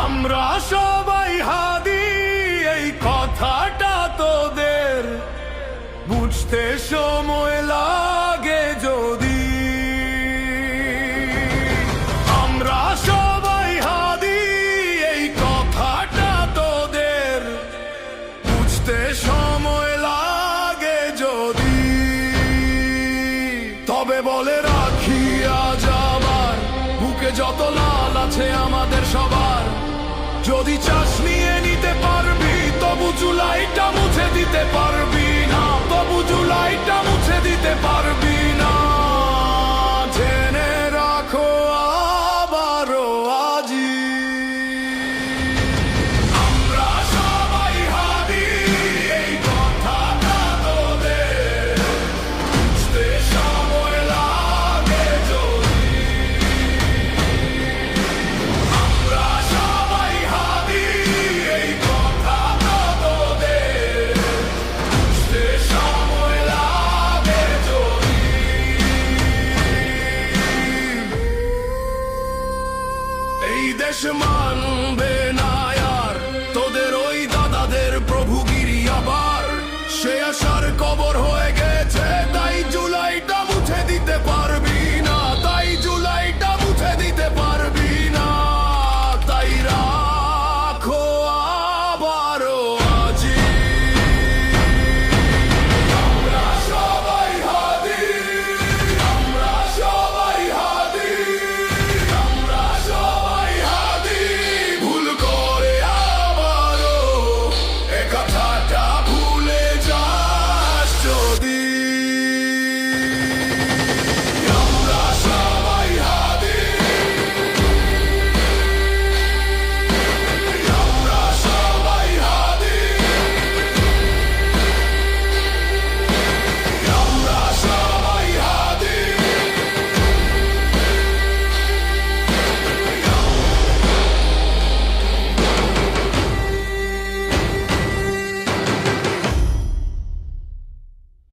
আমরা সবাই হাদি, এই কথাটা তোদের বুঝতে সময় লাগে যদি। আমরা সবাই হাদি, এই কথাটা তোদের বুঝতে সময় লাগে যদি। তবে বলে রাখি আজ আবার, বুকে যত লাল আছে আমাদের সবার, যদি চাস নিয়ে নিতে পারবি তবু জুলাইটা মুছে দিতে পারবি না, তবু জুলাইটা মুছে দিতে পারবি না। জেনে রাখো আবারও আজি, আমরা সবাই হাদি, এই কথাটা তোদের বুঝতে সময় লাগে যদি। আমরা সবাই হাদি, এই কথাটা তোদের বুঝতে সময় লাগে যদি। এই দেশ মানবে না আর তোদের ওই দাদাদের প্রভুগিরি আবার, সে